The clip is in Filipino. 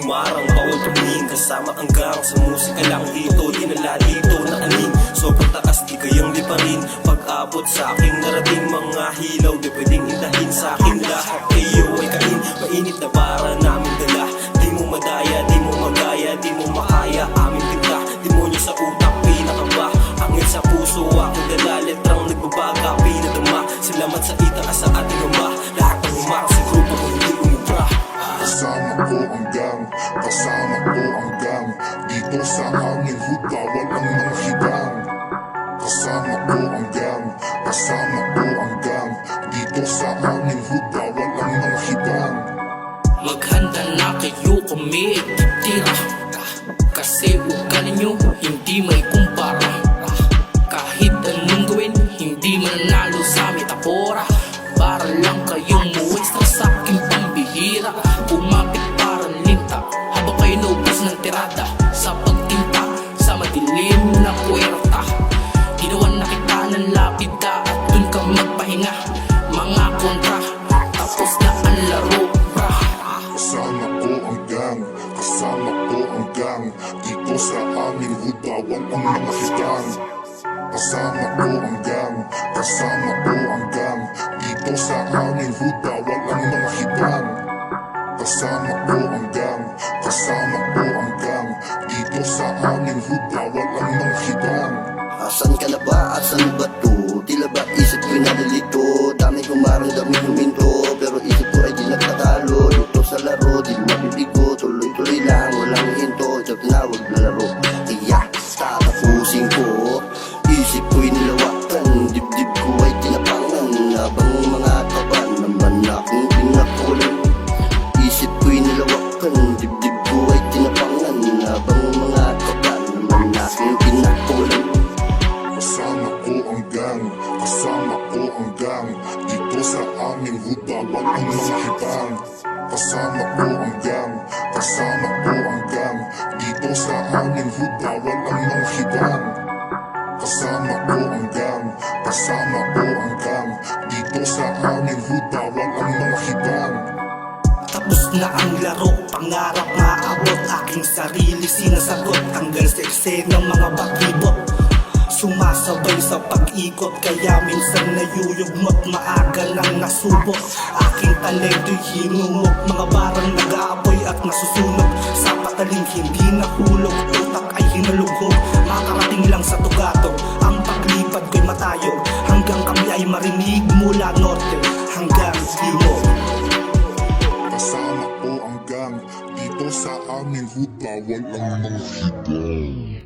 humarang, bawal tumingin. Kasama ang gang, sa musika lang dito. Dinala dito na aning, sobrang taas di kayang liparin. Pag-abot sa aking narating, mga hilaw di pwedeng intahin sa akin. Lahat kayo ay kain, mainit na bara namin dala. Di mo madaya, di mo magaya, di mo makaya aming tinta. Demonyo sa utak, pinakaba, angin sa puso, aking dala. Letrang nagbabaga, pinadama. Salamat sa itaas sa ating ama. Lahat ng humarang sa grupo ko hindi umubra. Kasama ko ang gang, kasama ko ang gang. Dito sa aming hood, bawal ang mga hibang. Kasama ko ang gang, kasama ko ang gang. Dito sa aming hood, bawal ang mga hibang. Maghanda na kayo, kami tira. Kasi ugali nyo, hindi may kumpara. Kahit anong gawin, hindi mananalo sa metapora. Para lang kayong muwestra sa aking pambihira. Umapit parang linta, habang kayo naubos ng tirada. Sa pagtinta, sa madilim na puwerta. Ginawan na kita ng lapida, at dun ka magpahinga. Mga kontra, tapos na ang laro, bra. Kasama ko ang gang, kasama ko ang gang. Dito sa aming hood, bawal ang mga hibang. Kasama ko ang gang, kasama ko ang gang. Dito sa aming hood, bawal ang mga hibang. Kasama ko ang gang, kasama ko ang gang. Dito sa aming hood, bawal ang mga hibang. Asan ka na ba? Asan ba to? Tila ba isip ko'y nalilito? Dami kumarang, dami huminto, pero isip ko ay di nagtatalo. Dito sa laro, di mabibigo. Tuloy-tuloy lang, walang hinto. Ito tinawag na laro. Kaya tatapusin ko. Isip ko'y nilawakan, dibdib ko ay tinapangan. Habang mga kaban naman aking pinakulan. Isip ko'y nilawakan, dibdib ko ay tinapangan. Habang mga kaban naman aking pinakulan. Kasama ko ang gang, kasama ko ang gang. Dito sa aming hood, bawal ang mga hibang. Kasama ko ang gang, kasama ko ang gang. Dito sa aming hood, bawal ang mga hibang. Kasama ko ang gang, kasama ko ang gang. Dito sa aming hood, bawal ang mga hibang. Tapos na ang laro, pangarap maabot. Aking sarili sinasagot, tanggal sa eksena mga bakibot. Sumasabay sa pag-ikot, kaya minsan nayuyugmot. Maaga nang nasubok, aking talento'y hinumok. Mga barang nag-aapoy at nasusunog. Sa pataling hindi nahulog, utak ay hinalugog. Makarating lang sa tugatog, ang paglipad ko'y matayog. Hanggang kami ay marinig mula norte hanggang timog. Kasama ko ang gang, dito sa aming hood, bawal ang mga hibang.